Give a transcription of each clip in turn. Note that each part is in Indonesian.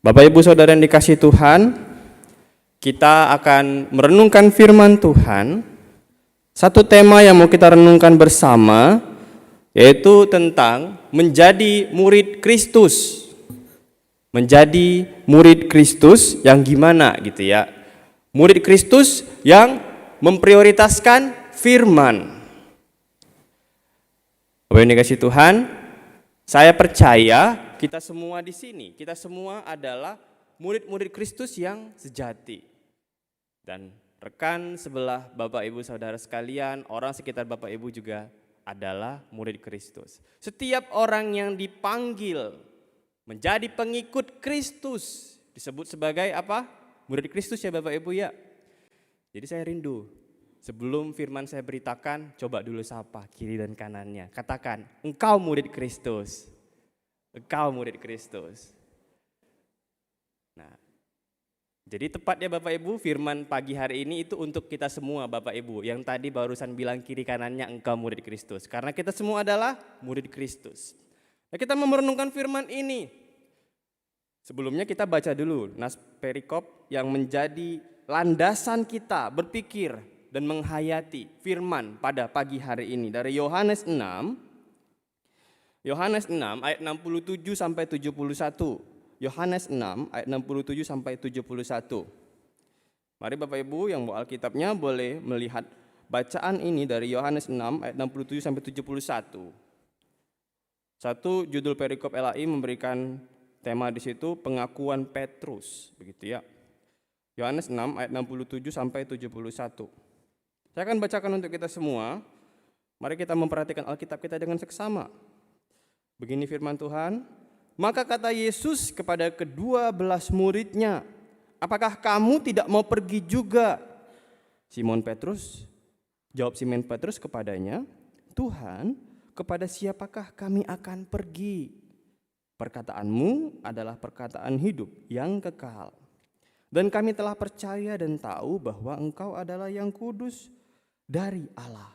Bapak Ibu Saudara yang dikasihi Tuhan, kita akan merenungkan firman Tuhan. Satu tema yang mau kita renungkan bersama yaitu tentang menjadi murid Kristus. Menjadi murid Kristus yang gimana gitu ya. Murid Kristus yang memprioritaskan firman. Bapak yang dikasihi Tuhan, saya percaya kita semua di sini, kita semua adalah murid-murid Kristus yang sejati. Dan rekan sebelah Bapak Ibu Saudara sekalian, orang sekitar Bapak Ibu juga adalah murid Kristus. Setiap orang yang dipanggil menjadi pengikut Kristus disebut sebagai apa? Murid Kristus ya Bapak Ibu ya. Jadi saya rindu, sebelum firman saya beritakan, coba dulu sapa kiri dan kanannya. Katakan, engkau murid Kristus. Engkau murid Kristus. Nah, jadi tepat ya Bapak Ibu, firman pagi hari ini itu untuk kita semua Bapak Ibu. Yang tadi barusan bilang kiri kanannya engkau murid Kristus. Karena kita semua adalah murid Kristus. Nah, kita mau merenungkan firman ini. Sebelumnya kita baca dulu nas perikop yang menjadi landasan kita berpikir dan menghayati firman pada pagi hari ini. Dari Yohanes 6 ayat 67 sampai 71. Yohanes 6 ayat 67 sampai 71. Mari Bapak Ibu yang bawa Alkitabnya boleh melihat bacaan ini dari Yohanes 6 ayat 67 sampai 71. Satu judul perikop LAI memberikan tema di situ pengakuan Petrus, begitu ya. Yohanes 6 ayat 67 sampai 71. Saya akan bacakan untuk kita semua. Mari kita memperhatikan Alkitab kita dengan seksama. Begini firman Tuhan, maka kata Yesus kepada ke-12 muridnya, apakah kamu tidak mau pergi juga? Simon Petrus, jawab Simon Petrus kepadanya, Tuhan, kepada siapakah kami akan pergi? Perkataanmu adalah perkataan hidup yang kekal. Dan kami telah percaya dan tahu bahwa engkau adalah yang kudus dari Allah.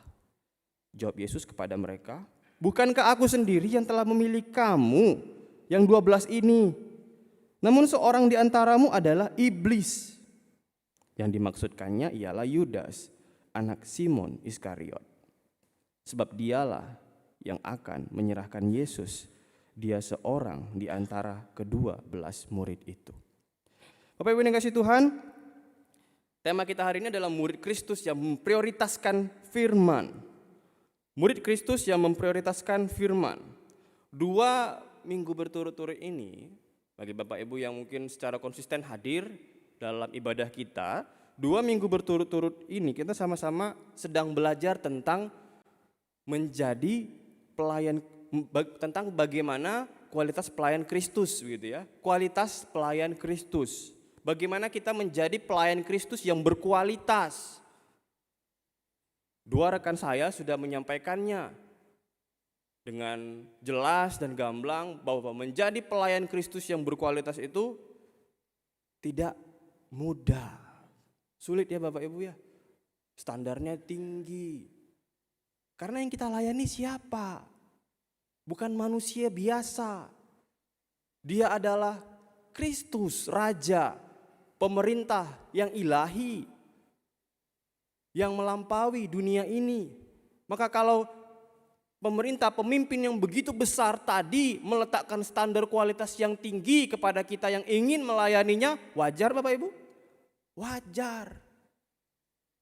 Jawab Yesus kepada mereka, bukankah aku sendiri yang telah memilih kamu yang 12 ini? Namun seorang di antaramu adalah iblis. Yang dimaksudkannya ialah Yudas, anak Simon Iskariot. Sebab dialah yang akan menyerahkan Yesus. Dia seorang di antara ke-12 murid itu. Bapak Ibu yang kasih Tuhan, tema kita hari ini adalah murid Kristus yang memprioritaskan firman. Murid Kristus yang memprioritaskan firman. 2 minggu berturut-turut ini, bagi Bapak Ibu yang mungkin secara konsisten hadir dalam ibadah kita, 2 minggu berturut-turut ini kita sama-sama sedang belajar tentang menjadi pelayan, tentang bagaimana kualitas pelayan Kristus gitu ya. Kualitas pelayan Kristus. Bagaimana kita menjadi pelayan Kristus yang berkualitas. 2 rekan saya sudah menyampaikannya dengan jelas dan gamblang bahwa menjadi pelayan Kristus yang berkualitas itu tidak mudah. Sulit ya Bapak Ibu ya. Standarnya tinggi. Karena yang kita layani siapa? Bukan manusia biasa. Dia adalah Kristus, Raja, pemerintah yang ilahi, yang melampaui dunia ini. Maka kalau pemerintah, pemimpin yang begitu besar tadi meletakkan standar kualitas yang tinggi kepada kita yang ingin melayaninya, wajar Bapak Ibu? Wajar.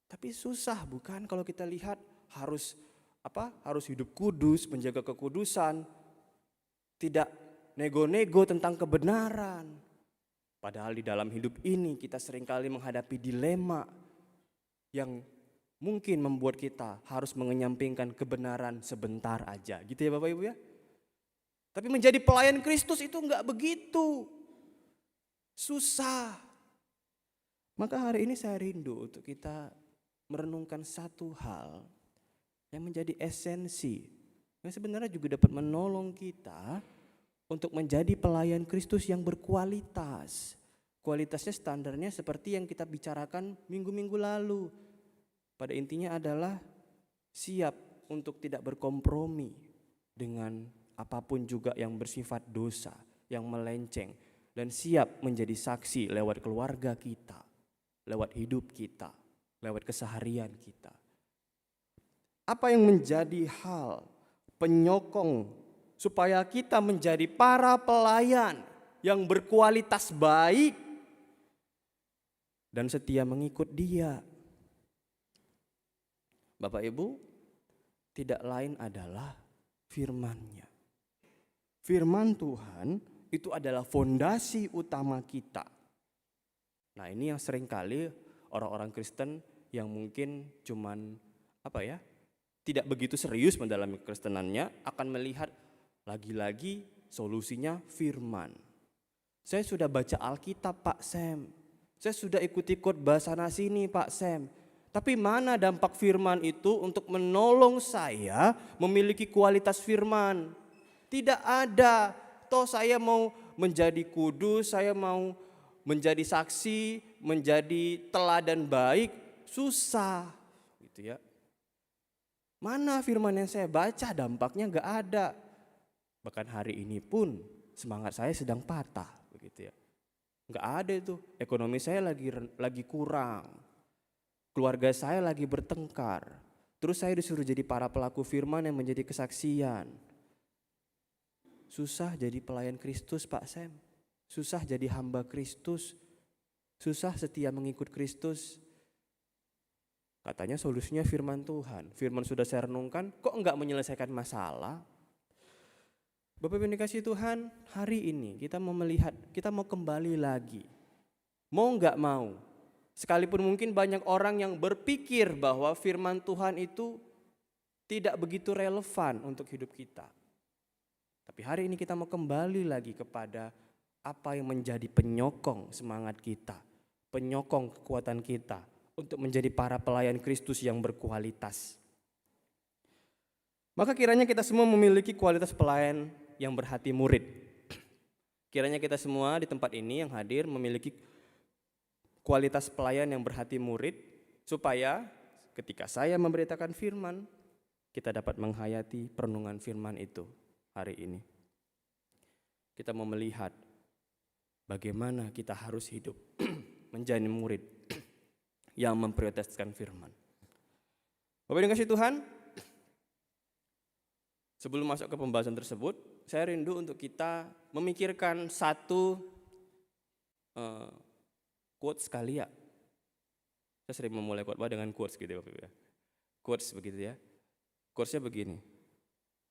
Tapi susah bukan kalau kita lihat harus hidup kudus, menjaga kekudusan, tidak nego-nego tentang kebenaran. Padahal di dalam hidup ini kita seringkali menghadapi dilema yang mungkin membuat kita harus mengenyampingkan kebenaran sebentar aja. Gitu ya Bapak Ibu ya. Tapi menjadi pelayan Kristus itu enggak begitu. Susah. Maka hari ini saya rindu untuk kita merenungkan satu hal yang menjadi esensi. Yang sebenarnya juga dapat menolong kita untuk menjadi pelayan Kristus yang berkualitas. Kualitasnya standarnya seperti yang kita bicarakan minggu-minggu lalu. Pada intinya adalah siap untuk tidak berkompromi dengan apapun juga yang bersifat dosa, yang melenceng. dan siap menjadi saksi lewat keluarga kita, lewat hidup kita, lewat keseharian kita. Apa yang menjadi hal penyokong supaya kita menjadi para pelayan yang berkualitas baik dan setia mengikut Dia? Bapak Ibu, tidak lain adalah firman-Nya. Firman Tuhan itu adalah fondasi utama kita. Nah, ini yang seringkali orang-orang Kristen yang mungkin cuman tidak begitu serius mendalami kekristenannya akan melihat lagi-lagi solusinya firman. Saya sudah baca Alkitab, Pak Sam. Saya sudah ikuti khotbah sana sini, Pak Sam. Tapi mana dampak firman itu untuk menolong saya memiliki kualitas firman? Tidak ada. Toh saya mau menjadi kudus, saya mau menjadi saksi, menjadi teladan baik, susah gitu ya. Mana firman yang saya baca dampaknya gak ada. Bahkan hari ini pun semangat saya sedang patah begitu ya. Gak ada itu, ekonomi saya lagi kurang. Keluarga saya lagi bertengkar. Terus saya disuruh jadi para pelaku firman yang menjadi kesaksian. Susah jadi pelayan Kristus, Pak Sam. Susah jadi hamba Kristus. Susah setia mengikut Kristus. Katanya solusinya firman Tuhan. Firman sudah saya renungkan, kok enggak menyelesaikan masalah? Bapak Ibu yang dikasihi Tuhan, hari ini kita mau melihat, kita mau kembali lagi. Mau enggak mau, sekalipun mungkin banyak orang yang berpikir bahwa firman Tuhan itu tidak begitu relevan untuk hidup kita. Tapi hari ini kita mau kembali lagi kepada apa yang menjadi penyokong semangat kita, penyokong kekuatan kita untuk menjadi para pelayan Kristus yang berkualitas. Maka kiranya kita semua memiliki kualitas pelayan yang berhati murid. Kiranya kita semua di tempat ini yang hadir memiliki kualitas pelayan yang berhati murid, supaya ketika saya memberitakan firman, kita dapat menghayati perenungan firman itu hari ini. Kita mau melihat bagaimana kita harus hidup menjadi murid yang memprioritaskan firman. Bapak yang kasih Tuhan, sebelum masuk ke pembahasan tersebut, saya rindu untuk kita memikirkan satu quotes sekali ya. Saya sering memulai khotbah dengan quotes gitu ya Bapak ya. Quotes begitu ya. Quotesnya begini.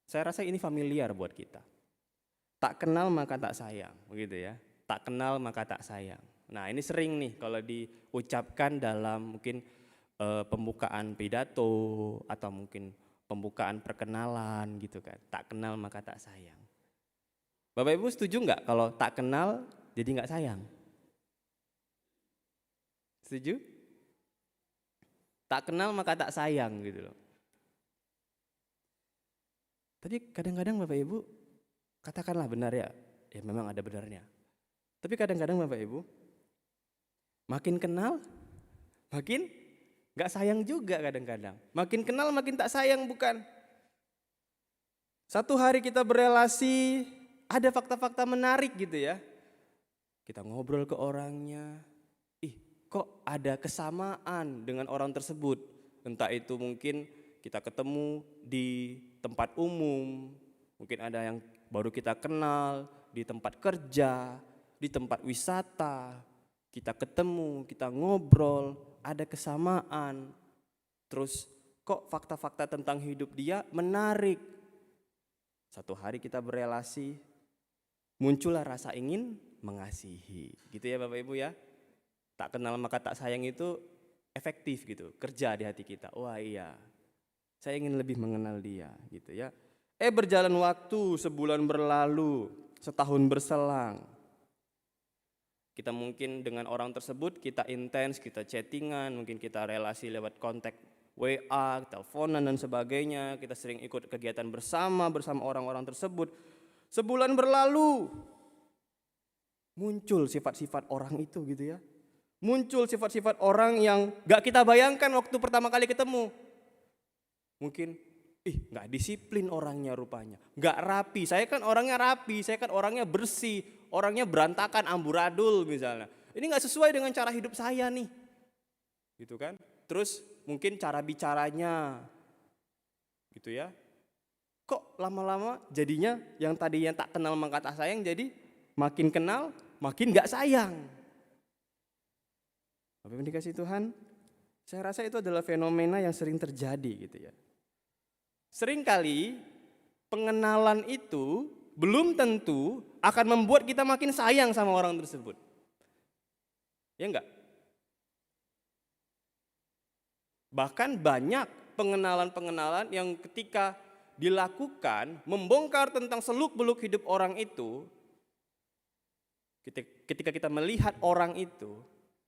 Saya rasa ini familiar buat kita. Tak kenal maka tak sayang, begitu ya. Tak kenal maka tak sayang. Nah, ini sering nih kalau diucapkan dalam mungkin pembukaan pidato atau mungkin pembukaan perkenalan gitu kan. Tak kenal maka tak sayang. Bapak Ibu setuju nggak kalau tak kenal jadi nggak sayang? Setuju? Tak kenal maka tak sayang gitu loh. Tapi kadang-kadang Bapak Ibu, katakanlah benar ya memang ada benarnya. Tapi kadang-kadang Bapak Ibu, makin kenal, makin gak sayang juga kadang-kadang. Makin kenal makin tak sayang bukan? Satu hari kita berelasi, ada fakta-fakta menarik gitu ya. Kita ngobrol ke orangnya, kok ada kesamaan dengan orang tersebut. Entah itu mungkin kita ketemu di tempat umum, mungkin ada yang baru kita kenal, di tempat kerja, di tempat wisata. Kita ketemu, kita ngobrol, ada kesamaan. Terus kok fakta-fakta tentang hidup dia menarik. Satu hari kita berelasi, muncullah rasa ingin mengasihi. Gitu ya Bapak Ibu ya. Tak kenal maka tak sayang itu efektif gitu, kerja di hati kita. Wah iya, saya ingin lebih mengenal dia gitu ya. Berjalan waktu, sebulan berlalu, setahun berselang. Kita mungkin dengan orang tersebut kita intens, kita chattingan, mungkin kita relasi lewat kontak WA, teleponan dan sebagainya. Kita sering ikut kegiatan bersama orang-orang tersebut. Sebulan berlalu, muncul sifat-sifat orang itu gitu ya. Muncul sifat-sifat orang yang gak kita bayangkan waktu pertama kali ketemu. Mungkin, gak disiplin orangnya rupanya, gak rapi. Saya kan orangnya rapi, saya kan orangnya bersih. orangnya berantakan, amburadul misalnya. Ini nggak sesuai dengan cara hidup saya nih. Gitu kan? Terus mungkin cara bicaranya gitu ya. Kok lama-lama jadinya yang tadinya tak kenal maka tak sayang jadi makin kenal makin nggak sayang. Bapak Ibu dikasih Tuhan, saya rasa itu adalah fenomena yang sering terjadi gitu ya. Seringkali pengenalan itu belum tentu akan membuat kita makin sayang sama orang tersebut. Ya enggak? Bahkan banyak pengenalan-pengenalan yang ketika dilakukan membongkar tentang seluk-beluk hidup orang itu, ketika kita melihat orang itu,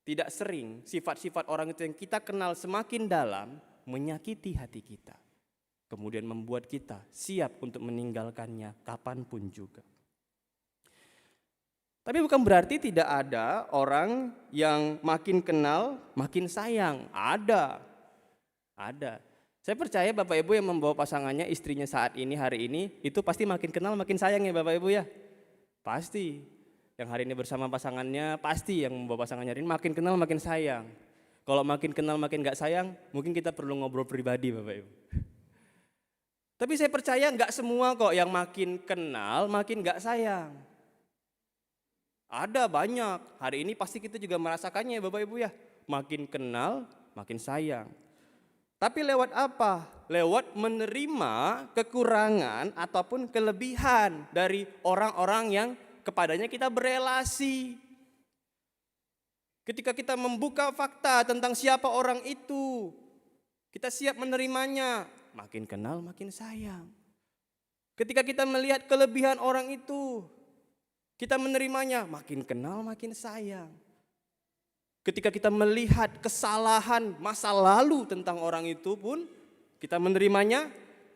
tidak sering sifat-sifat orang itu yang kita kenal semakin dalam menyakiti hati kita. Kemudian membuat kita siap untuk meninggalkannya kapanpun juga. Tapi bukan berarti tidak ada orang yang makin kenal makin sayang. Ada. Saya percaya Bapak Ibu yang membawa pasangannya, istrinya saat ini, hari ini, itu pasti makin kenal makin sayang ya Bapak Ibu ya. Pasti. Yang hari ini bersama pasangannya, pasti yang membawa pasangannya hari ini makin kenal makin sayang. Kalau makin kenal makin gak sayang, mungkin kita perlu ngobrol pribadi Bapak Ibu. Tapi saya percaya gak semua kok yang makin kenal makin gak sayang. Ada banyak, hari ini pasti kita juga merasakannya ya Bapak Ibu ya. Makin kenal makin sayang. Tapi lewat apa? Lewat menerima kekurangan ataupun kelebihan dari orang-orang yang kepadanya kita berelasi. Ketika kita membuka fakta tentang siapa orang itu, kita siap menerimanya, makin kenal makin sayang. Ketika kita melihat kelebihan orang itu, kita menerimanya, makin kenal makin sayang. Ketika kita melihat kesalahan masa lalu tentang orang itu pun, kita menerimanya,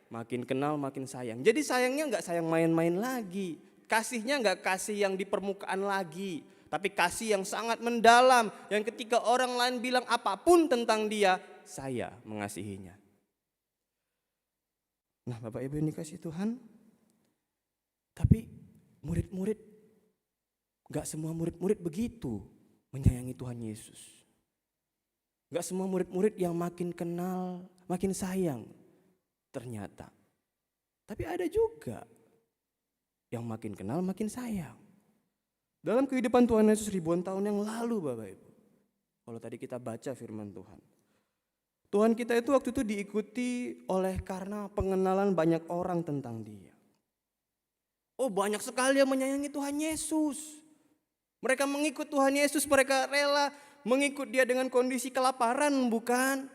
makin kenal makin sayang. Jadi sayangnya gak sayang main-main lagi. Kasihnya gak kasih yang di permukaan lagi. Tapi kasih yang sangat mendalam. Yang ketika orang lain bilang apapun tentang dia, saya mengasihinya. Nah Bapak Ibu yang dikasih Tuhan. Tapi murid-murid, gak semua murid-murid begitu menyayangi Tuhan Yesus. Gak semua murid-murid yang makin kenal, makin sayang ternyata. Tapi ada juga yang makin kenal, makin sayang. Dalam kehidupan Tuhan Yesus ribuan tahun yang lalu Bapak Ibu. Kalau tadi kita baca firman Tuhan. Tuhan kita itu waktu itu diikuti oleh karena pengenalan banyak orang tentang dia. Oh banyak sekali yang menyayangi Tuhan Yesus. Mereka mengikut Tuhan Yesus, mereka rela mengikut dia dengan kondisi kelaparan, bukan?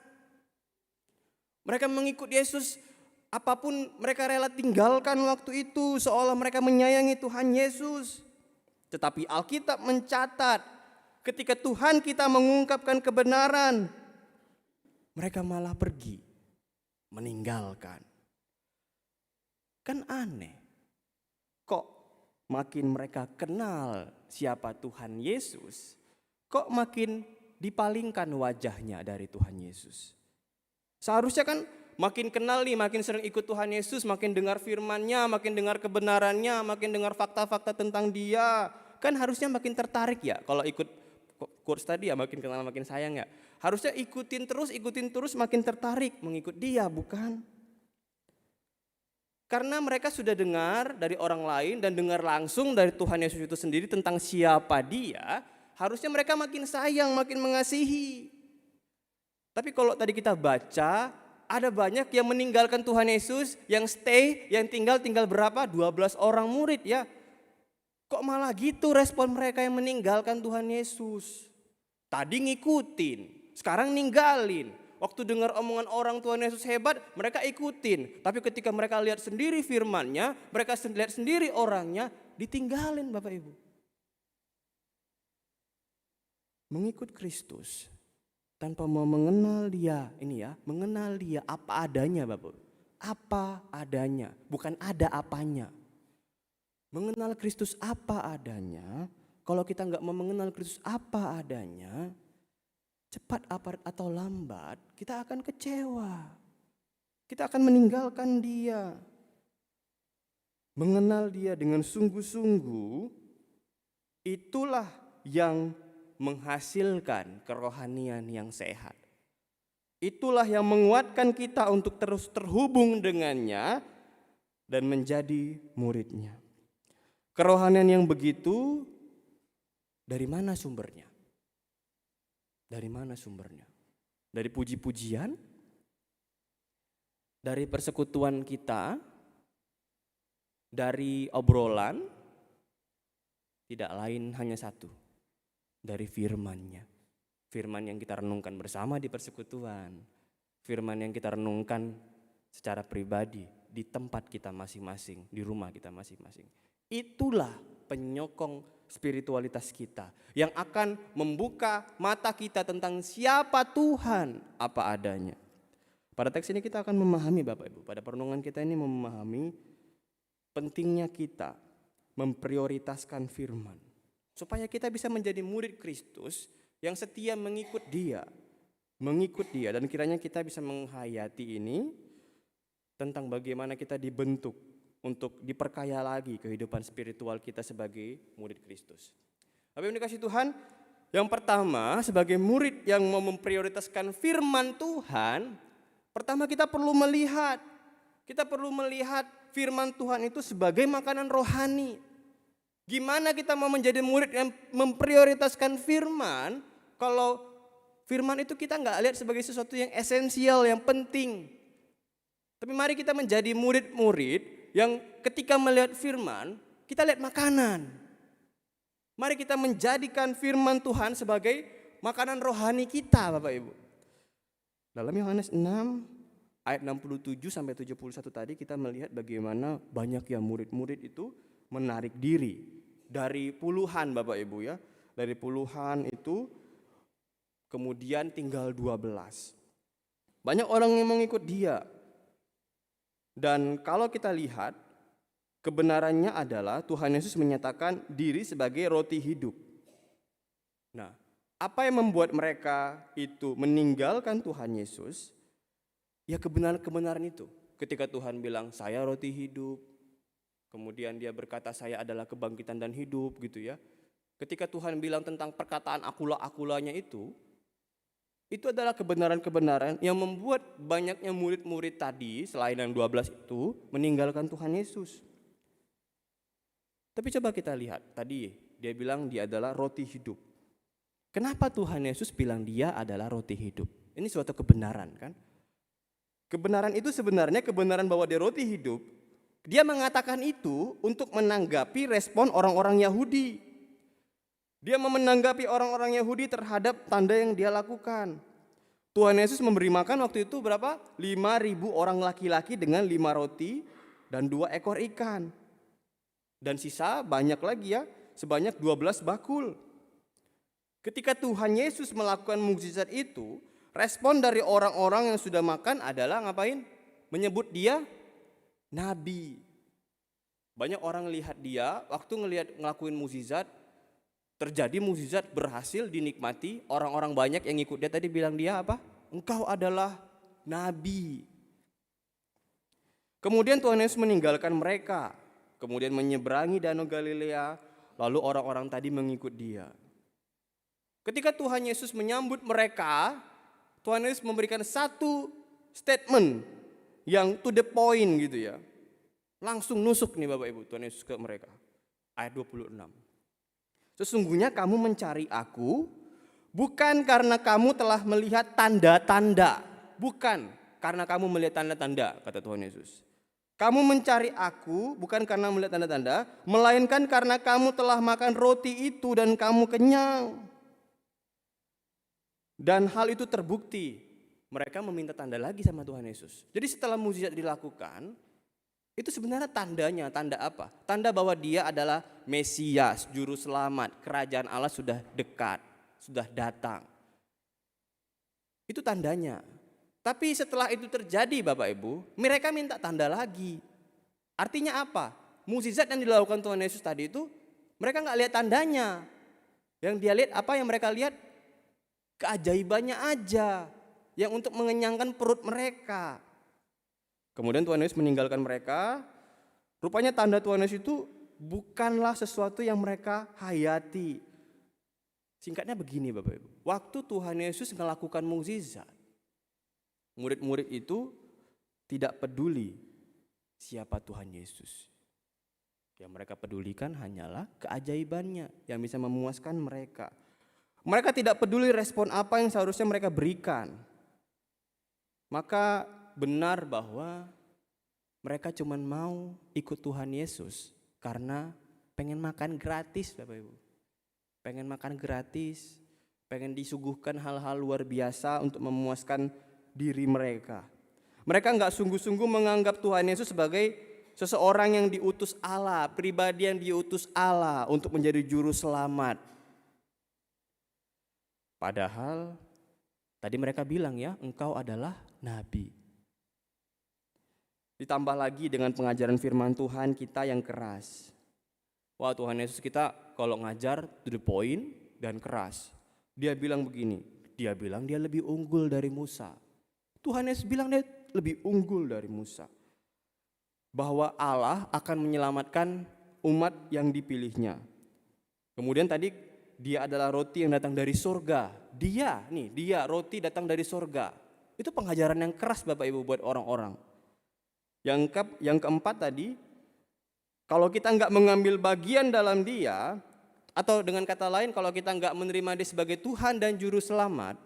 Mereka mengikut Yesus, apapun mereka rela tinggalkan waktu itu, seolah mereka menyayangi Tuhan Yesus. Tetapi Alkitab mencatat, ketika Tuhan kita mengungkapkan kebenaran, mereka malah pergi, meninggalkan. Kan aneh, kok makin mereka kenal siapa Tuhan Yesus, kok makin dipalingkan wajahnya dari Tuhan Yesus. Seharusnya kan makin kenal nih, makin sering ikut Tuhan Yesus, makin dengar firman-Nya, makin dengar kebenarannya, makin dengar fakta-fakta tentang dia. Kan harusnya makin tertarik ya, kalau ikut kurs tadi ya makin kenal makin sayang ya. Harusnya ikutin terus makin tertarik mengikut dia, bukan? Karena mereka sudah dengar dari orang lain dan dengar langsung dari Tuhan Yesus itu sendiri tentang siapa dia, harusnya mereka makin sayang, makin mengasihi. Tapi kalau tadi kita baca, ada banyak yang meninggalkan Tuhan Yesus, yang stay, yang tinggal berapa? 12 orang murid ya. Kok malah gitu respon mereka yang meninggalkan Tuhan Yesus? Tadi ngikutin, sekarang ninggalin. Waktu dengar omongan orang Tuhan Yesus hebat, mereka ikutin. Tapi ketika mereka lihat sendiri firman-Nya, mereka lihat sendiri orangnya, ditinggalin Bapak Ibu. Mengikut Kristus tanpa mau mengenal dia, ini ya, mengenal dia apa adanya Bapak Ibu. Apa adanya, bukan ada apanya. Mengenal Kristus apa adanya, kalau kita nggak mau mengenal Kristus apa adanya, cepat atau lambat kita akan kecewa. Kita akan meninggalkan dia. Mengenal dia dengan sungguh-sungguh itulah yang menghasilkan kerohanian yang sehat. Itulah yang menguatkan kita untuk terus terhubung dengannya dan menjadi muridnya. Kerohanian yang begitu, dari mana sumbernya? Dari mana sumbernya? Dari puji-pujian? Dari persekutuan kita? Dari obrolan? Tidak lain hanya satu, dari firman-Nya. Firman yang kita renungkan bersama di persekutuan. Firman yang kita renungkan secara pribadi di tempat kita masing-masing, di rumah kita masing-masing. Itulah penyokong spiritualitas kita yang akan membuka mata kita tentang siapa Tuhan apa adanya. Pada teks ini kita akan memahami Bapak Ibu, pada perenungan kita ini memahami pentingnya kita memprioritaskan firman supaya kita bisa menjadi murid Kristus yang setia mengikut Dia, dan kiranya kita bisa menghayati ini tentang bagaimana kita dibentuk untuk diperkaya lagi kehidupan spiritual kita sebagai murid Kristus. Bapak Ibu dikasih Tuhan, yang pertama sebagai murid yang mau memprioritaskan firman Tuhan, pertama kita perlu melihat firman Tuhan itu sebagai makanan rohani. Gimana kita mau menjadi murid yang memprioritaskan firman kalau firman itu kita nggak lihat sebagai sesuatu yang esensial, yang penting. Tapi mari kita menjadi murid-murid yang ketika melihat firman, kita lihat makanan. Mari kita menjadikan firman Tuhan sebagai makanan rohani kita, Bapak Ibu. Dalam Yohanes 6 ayat 67 sampai 71 tadi kita melihat bagaimana banyak yang murid-murid itu menarik diri dari puluhan, Bapak Ibu ya. Dari puluhan itu kemudian tinggal 12. Banyak orang yang mengikut Dia. Dan kalau kita lihat, kebenarannya adalah Tuhan Yesus menyatakan diri sebagai roti hidup. Nah, apa yang membuat mereka itu meninggalkan Tuhan Yesus? Ya kebenaran-kebenaran itu. Ketika Tuhan bilang, saya roti hidup. Kemudian Dia berkata, saya adalah kebangkitan dan hidup gitu ya. Ketika Tuhan bilang tentang perkataan akula-akulanya itu adalah kebenaran-kebenaran yang membuat banyaknya murid-murid tadi, selain yang 12 itu, meninggalkan Tuhan Yesus. Tapi coba kita lihat, tadi Dia bilang Dia adalah roti hidup. Kenapa Tuhan Yesus bilang Dia adalah roti hidup? Ini suatu kebenaran kan? Kebenaran itu sebenarnya kebenaran bahwa Dia roti hidup. Dia mengatakan itu untuk menanggapi respon orang-orang Yahudi. Dia menanggapi orang-orang Yahudi terhadap tanda yang Dia lakukan. Tuhan Yesus memberi makan waktu itu berapa? 5.000 orang laki-laki dengan 5 roti dan 2 ekor ikan. Dan sisa banyak lagi ya, sebanyak 12 bakul. Ketika Tuhan Yesus melakukan mukjizat itu, respon dari orang-orang yang sudah makan adalah ngapain? Menyebut Dia nabi. Banyak orang lihat Dia, waktu ngelakuin mukjizat, terjadi mukjizat, berhasil dinikmati, orang-orang banyak yang ikut Dia tadi bilang Dia apa? Engkau adalah nabi. Kemudian Tuhan Yesus meninggalkan mereka, kemudian menyeberangi Danau Galilea, lalu orang-orang tadi mengikut Dia. Ketika Tuhan Yesus menyambut mereka, Tuhan Yesus memberikan satu statement yang to the point gitu ya. Langsung nusuk nih Bapak Ibu Tuhan Yesus ke mereka. Ayat 26. Sesungguhnya kamu mencari aku bukan karena kamu telah melihat tanda-tanda. Bukan karena kamu melihat tanda-tanda, kata Tuhan Yesus. Kamu mencari aku bukan karena melihat tanda-tanda, melainkan karena kamu telah makan roti itu dan kamu kenyang. Dan hal itu terbukti. Mereka meminta tanda lagi sama Tuhan Yesus. Jadi setelah mukjizat dilakukan, itu sebenarnya tandanya, tanda apa? Tanda bahwa Dia adalah Mesias, juru selamat, kerajaan Allah sudah dekat, sudah datang. Itu tandanya. Tapi setelah itu terjadi Bapak Ibu, mereka minta tanda lagi. Artinya apa? Mukjizat yang dilakukan Tuhan Yesus tadi itu, mereka nggak lihat tandanya. Yang dia lihat apa yang mereka lihat? Keajaibannya aja, yang untuk mengenyangkan perut mereka. Kemudian Tuhan Yesus meninggalkan mereka. Rupanya tanda Tuhan Yesus itu bukanlah sesuatu yang mereka hayati. Singkatnya begini Bapak Ibu, waktu Tuhan Yesus melakukan mukjizat, murid-murid itu tidak peduli siapa Tuhan Yesus. Yang mereka pedulikan hanyalah keajaibannya yang bisa memuaskan mereka. Mereka tidak peduli respon apa yang seharusnya mereka berikan. Maka benar bahwa mereka cuma mau ikut Tuhan Yesus karena pengen makan gratis Bapak Ibu. Pengen makan gratis, pengen disuguhkan hal-hal luar biasa untuk memuaskan diri mereka. Mereka enggak sungguh-sungguh menganggap Tuhan Yesus sebagai seseorang yang diutus Allah, pribadi yang diutus Allah untuk menjadi juru selamat. Padahal tadi mereka bilang ya, engkau adalah nabi. Ditambah lagi dengan pengajaran firman Tuhan kita yang keras. Wah, Tuhan Yesus kita kalau ngajar to the point dan keras. Dia bilang begini, dia bilang dia lebih unggul dari Musa. Tuhan Yesus bilang dia lebih unggul dari Musa. Bahwa Allah akan menyelamatkan umat yang dipilihnya. Kemudian tadi dia adalah roti yang datang dari surga. Dia roti datang dari surga. Itu pengajaran yang keras Bapak Ibu buat orang-orang. Yang keempat tadi, kalau kita enggak mengambil bagian dalam dia, atau dengan kata lain kalau kita enggak menerima dia sebagai Tuhan dan Juru Selamat,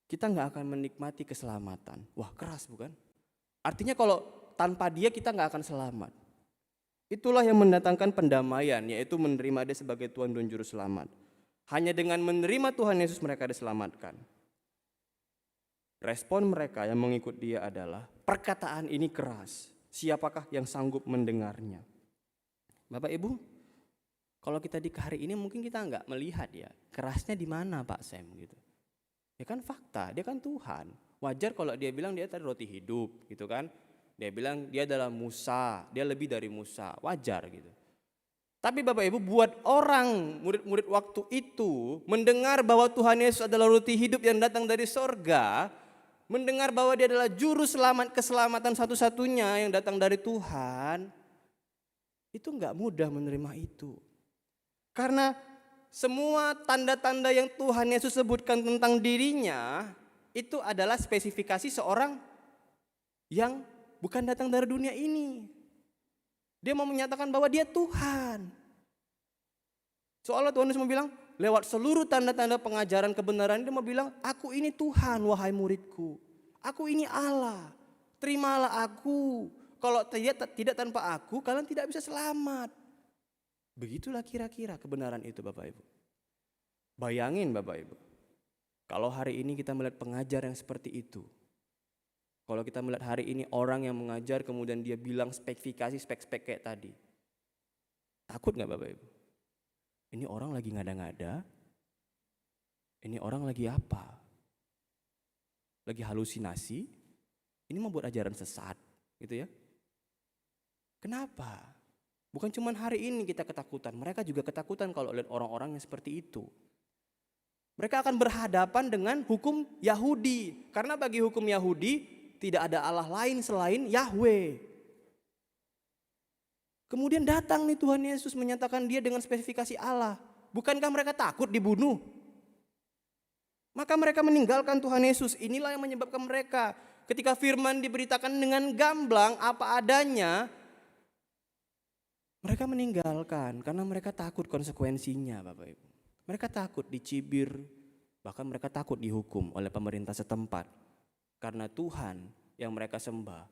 kita enggak akan menikmati keselamatan. Wah, keras bukan? Artinya kalau tanpa dia kita enggak akan selamat. Itulah yang mendatangkan pendamaian, yaitu menerima dia sebagai Tuhan dan Juru Selamat. Hanya dengan menerima Tuhan Yesus mereka diselamatkan. Respon mereka yang mengikut dia adalah, perkataan ini keras. Siapakah yang sanggup mendengarnya? Bapak Ibu, kalau kita di hari ini mungkin kita enggak melihat ya, kerasnya di mana Pak Sam gitu. Ya kan fakta, dia kan Tuhan. Wajar kalau dia bilang dia tadi roti hidup gitu kan. Dia bilang dia adalah Musa, dia lebih dari Musa, wajar gitu. Tapi Bapak Ibu, buat orang murid-murid waktu itu mendengar bahwa Tuhan Yesus adalah roti hidup yang datang dari sorga, mendengar bahwa dia adalah juru selamat, keselamatan satu-satunya yang datang dari Tuhan, itu enggak mudah menerima itu. Karena semua tanda-tanda yang Tuhan Yesus sebutkan tentang dirinya itu adalah spesifikasi seorang yang bukan datang dari dunia ini. Dia mau menyatakan bahwa dia Tuhan. Soalnya Tuhan Yesus mau bilang, lewat seluruh tanda-tanda pengajaran kebenaran, dia mau bilang, aku ini Tuhan wahai muridku. Aku ini Allah, terimalah aku. Kalau tidak tanpa aku, kalian tidak bisa selamat. Begitulah kira-kira kebenaran itu Bapak Ibu. Bayangin Bapak Ibu, kalau hari ini kita melihat pengajar yang seperti itu. Kalau kita melihat hari ini orang yang mengajar kemudian dia bilang spek kayak tadi. Takut gak Bapak Ibu? Ini orang lagi ngada-ngada, ini orang lagi apa? Lagi halusinasi, ini mau buat ajaran sesat gitu ya. Kenapa? Bukan cuma hari ini kita ketakutan, mereka juga ketakutan kalau lihat orang-orang yang seperti itu. Mereka akan berhadapan dengan hukum Yahudi, karena bagi hukum Yahudi tidak ada Allah lain selain Yahweh. Kemudian datang nih Tuhan Yesus menyatakan dia dengan spesifikasi Allah. Bukankah mereka takut dibunuh? Maka mereka meninggalkan Tuhan Yesus. Inilah yang menyebabkan mereka ketika firman diberitakan dengan gamblang apa adanya, mereka meninggalkan karena mereka takut konsekuensinya Bapak Ibu. Mereka takut dicibir, bahkan mereka takut dihukum oleh pemerintah setempat. Karena Tuhan yang mereka sembah,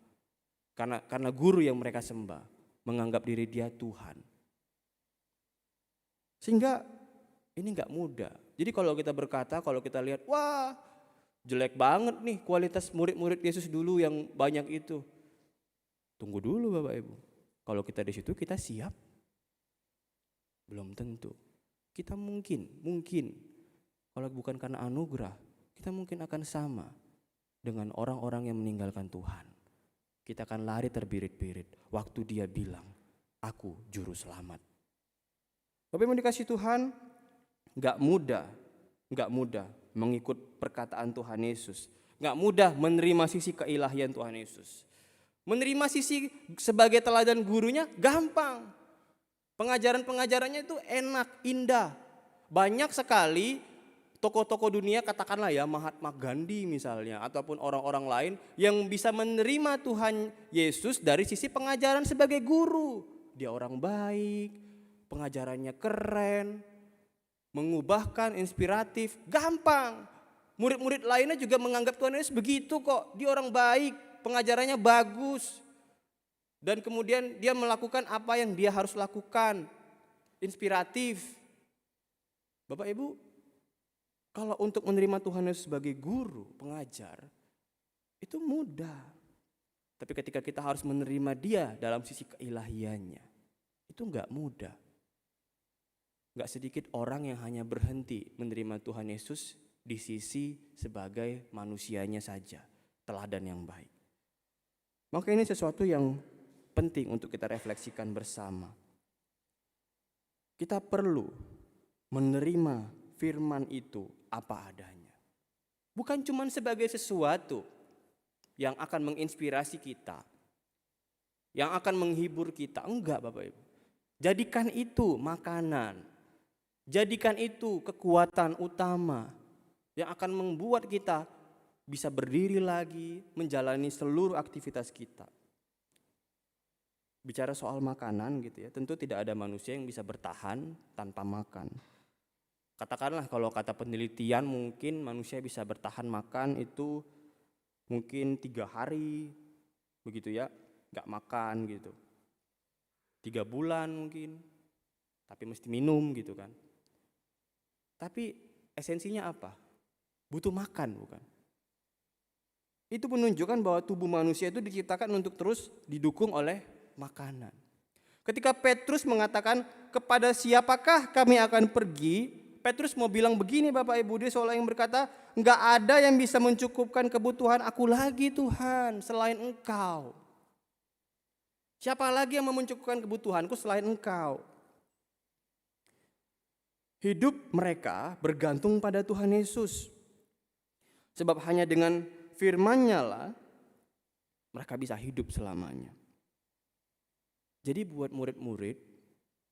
karena guru yang mereka sembah, menganggap diri dia Tuhan. Sehingga ini gak mudah. Jadi kalau kita berkata, kalau kita lihat, wah jelek banget nih kualitas murid-murid Yesus dulu yang banyak itu. Tunggu dulu Bapak Ibu. Kalau kita di situ kita siap? Belum tentu. Kita mungkin kalau bukan karena anugerah, kita mungkin akan sama dengan orang-orang yang meninggalkan Tuhan. Kita akan lari terbirit-birit waktu dia bilang, aku juru selamat. Bapak Ibu dikasih Tuhan, gak mudah mengikut perkataan Tuhan Yesus. Gak mudah menerima sisi keilahian Tuhan Yesus. Menerima sisi sebagai teladan gurunya gampang. Pengajaran-pengajarannya itu enak, indah. Banyak sekali tokoh-tokoh dunia, katakanlah ya Mahatma Gandhi misalnya, ataupun orang-orang lain yang bisa menerima Tuhan Yesus dari sisi pengajaran sebagai guru. Dia orang baik, pengajarannya keren, mengubahkan, inspiratif, gampang. Murid-murid lainnya juga menganggap Tuhan Yesus begitu kok. Dia orang baik, pengajarannya bagus. Dan kemudian dia melakukan apa yang dia harus lakukan. Inspiratif. Bapak Ibu, kalau untuk menerima Tuhan Yesus sebagai guru, pengajar, itu mudah. Tapi ketika kita harus menerima dia dalam sisi keilahiannya, itu enggak mudah. Enggak sedikit orang yang hanya berhenti menerima Tuhan Yesus di sisi sebagai manusianya saja, teladan yang baik. Maka ini sesuatu yang penting untuk kita refleksikan bersama. Kita perlu menerima firman itu apa adanya. Bukan cuma sebagai sesuatu yang akan menginspirasi kita, yang akan menghibur kita. Enggak Bapak Ibu. Jadikan itu makanan. Jadikan itu kekuatan utama yang akan membuat kita bisa berdiri lagi, menjalani seluruh aktivitas kita. Bicara soal makanan gitu ya, tentu tidak ada manusia yang bisa bertahan tanpa makan. Katakanlah kalau kata penelitian mungkin manusia bisa bertahan makan itu mungkin 3 hari begitu ya, gak makan gitu. 3 bulan mungkin, tapi mesti minum gitu kan. Tapi esensinya apa? Butuh makan bukan? Itu menunjukkan bahwa tubuh manusia itu diciptakan untuk terus didukung oleh makanan. Ketika Petrus mengatakan kepada siapakah kami akan pergi, Petrus mau bilang begini Bapak Ibu, dia seolah yang berkata, enggak ada yang bisa mencukupkan kebutuhan aku lagi Tuhan selain Engkau. Siapa lagi yang mencukupkan kebutuhanku selain Engkau? Hidup mereka bergantung pada Tuhan Yesus. Sebab hanya dengan firman-Nya lah mereka bisa hidup selamanya. Jadi buat murid-murid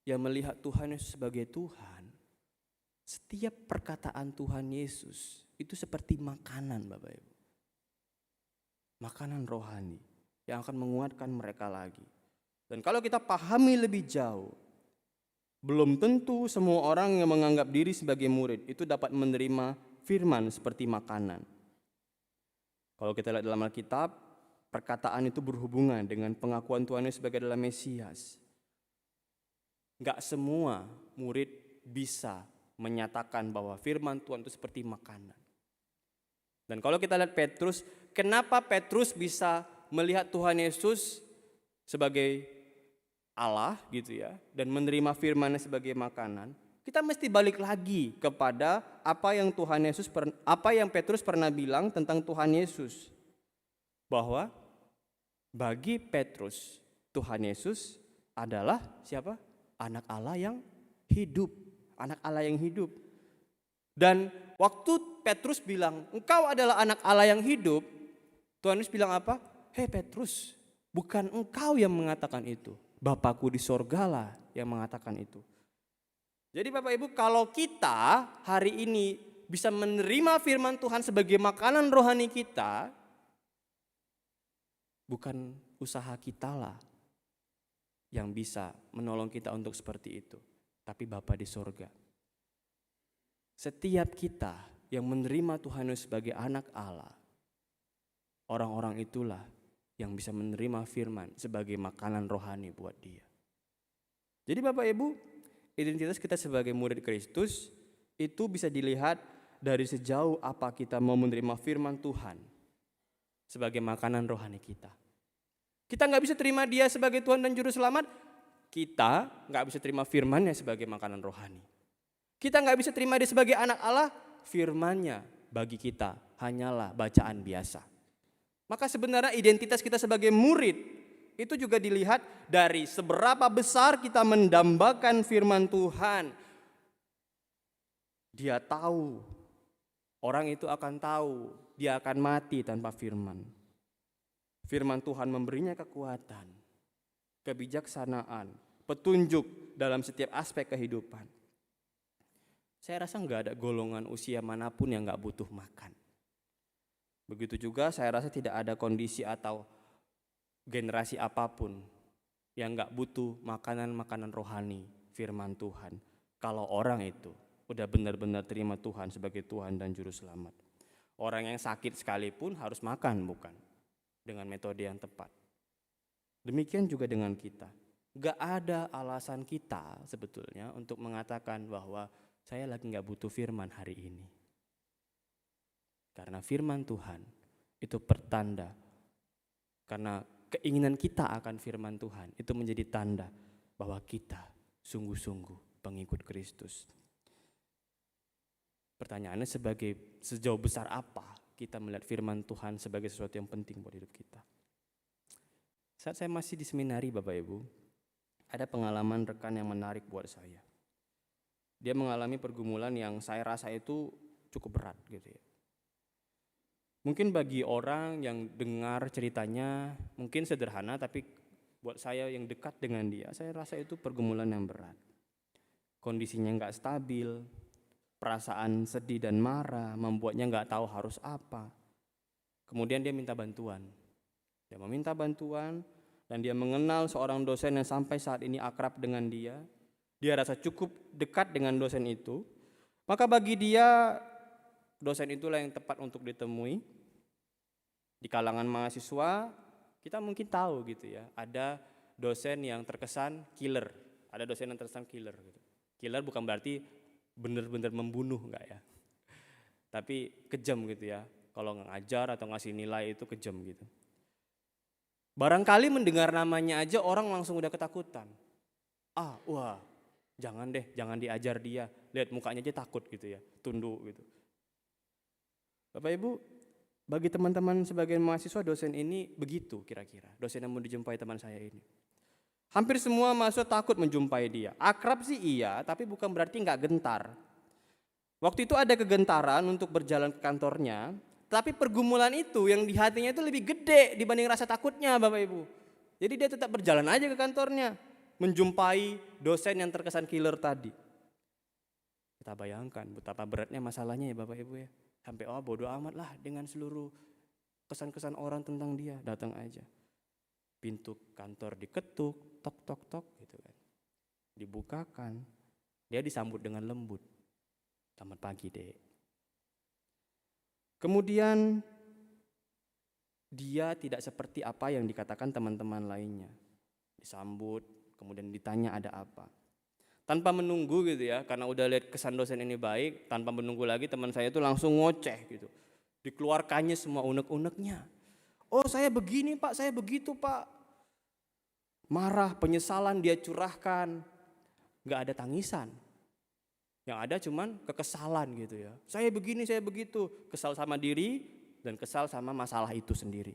yang melihat Tuhan Yesus sebagai Tuhan, setiap perkataan Tuhan Yesus itu seperti makanan Bapak Ibu. Makanan rohani yang akan menguatkan mereka lagi. Dan kalau kita pahami lebih jauh, belum tentu semua orang yang menganggap diri sebagai murid itu dapat menerima firman seperti makanan. Kalau kita lihat dalam Alkitab, perkataan itu berhubungan dengan pengakuan Tuhan Yesus sebagai adalah Mesias. Enggak semua murid bisa menyatakan bahwa firman Tuhan itu seperti makanan. Dan kalau kita lihat Petrus, kenapa Petrus bisa melihat Tuhan Yesus sebagai Allah gitu ya, dan menerima firman-Nya sebagai makanan? Kita mesti balik lagi kepada apa yang Petrus pernah bilang tentang Tuhan Yesus. Bahwa bagi Petrus, Tuhan Yesus adalah siapa? Anak Allah yang hidup. Anak Allah yang hidup. Dan waktu Petrus bilang, engkau adalah anak Allah yang hidup, Tuhan Yesus bilang apa? Hei Petrus, bukan engkau yang mengatakan itu. Bapakku di sorgalah yang mengatakan itu. Jadi Bapak Ibu, kalau kita hari ini bisa menerima firman Tuhan sebagai makanan rohani kita, bukan usaha kita lah yang bisa menolong kita untuk seperti itu, tapi Bapa di sorga. Setiap kita yang menerima Tuhan Yesus sebagai anak Allah, orang-orang itulah yang bisa menerima firman sebagai makanan rohani buat dia. Jadi Bapak Ibu, identitas kita sebagai murid Kristus itu bisa dilihat dari sejauh apa kita mau menerima firman Tuhan sebagai makanan rohani kita. Kita gak bisa terima dia sebagai Tuhan dan Juru Selamat, kita gak bisa terima firman-Nya sebagai makanan rohani. Kita gak bisa terima dia sebagai anak Allah, firman-Nya bagi kita hanyalah bacaan biasa. Maka sebenarnya identitas kita sebagai murid itu juga dilihat dari seberapa besar kita mendambakan firman Tuhan. Dia tahu, orang itu akan tahu, dia akan mati tanpa firman. Firman Tuhan memberinya kekuatan, kebijaksanaan, petunjuk dalam setiap aspek kehidupan. Saya rasa nggak ada golongan usia manapun yang nggak butuh makan. Begitu juga saya rasa tidak ada kondisi atau generasi apapun yang nggak butuh makanan-makanan rohani, firman Tuhan. Kalau orang itu udah benar-benar terima Tuhan sebagai Tuhan dan Juru Selamat. Orang yang sakit sekalipun harus makan, bukan? Dengan metode yang tepat. Demikian juga dengan kita. Gak ada alasan kita sebetulnya untuk mengatakan bahwa saya lagi gak butuh firman hari ini. Karena firman Tuhan itu pertanda. Karena keinginan kita akan firman Tuhan itu menjadi tanda bahwa kita sungguh-sungguh pengikut Kristus. Pertanyaannya sejauh besar apa kita melihat firman Tuhan sebagai sesuatu yang penting buat hidup kita. Saat saya masih di seminari Bapak Ibu, ada pengalaman rekan yang menarik buat saya. Dia mengalami pergumulan yang saya rasa itu cukup berat gitu ya. Mungkin bagi orang yang dengar ceritanya mungkin sederhana, tapi buat saya yang dekat dengan dia, saya rasa itu pergumulan yang berat. Kondisinya nggak stabil, perasaan sedih dan marah membuatnya nggak tahu harus apa. Kemudian dia minta bantuan. Dia meminta bantuan dan dia mengenal seorang dosen yang sampai saat ini akrab dengan dia. Dia rasa cukup dekat dengan dosen itu. Maka bagi dia dosen itulah yang tepat untuk ditemui. Di kalangan mahasiswa kita mungkin tahu gitu ya, ada dosen yang terkesan killer. Ada dosen yang terkesan killer gitu. Killer bukan berarti benar-benar membunuh, enggak ya, tapi kejam gitu ya. Kalau ngajar atau ngasih nilai itu kejam gitu. Barangkali mendengar namanya aja orang langsung udah ketakutan. Wah, jangan deh, jangan diajar dia. Lihat mukanya aja takut gitu ya, tunduk gitu. Bapak Ibu, bagi teman-teman sebagian mahasiswa dosen ini begitu kira-kira. Dosen yang mau dijumpai teman saya ini. Hampir semua mahasiswa takut menjumpai dia. Akrab sih iya, tapi bukan berarti nggak gentar. Waktu itu ada kegentaran untuk berjalan ke kantornya, tapi pergumulan itu yang di hatinya itu lebih gede dibanding rasa takutnya Bapak Ibu. Jadi dia tetap berjalan aja ke kantornya, menjumpai dosen yang terkesan killer tadi. Kita bayangkan betapa beratnya masalahnya ya Bapak Ibu ya. Sampai bodoh amat lah dengan seluruh kesan-kesan orang tentang dia, datang aja. Pintu kantor diketuk, tok tok tok gitu kan. Dibukakan, dia disambut dengan lembut. Selamat pagi, Dek. Kemudian dia tidak seperti apa yang dikatakan teman-teman lainnya. Disambut, kemudian ditanya ada apa. Tanpa menunggu gitu ya, karena udah lihat kesan dosen ini baik, tanpa menunggu lagi teman saya itu langsung ngoceh gitu. Dikeluarkannya semua unek-uneknya. Oh saya begini Pak, saya begitu Pak. Marah, penyesalan dia curahkan. Gak ada tangisan. Yang ada cuman kekesalan gitu ya. Saya begini, saya begitu. Kesal sama diri dan kesal sama masalah itu sendiri.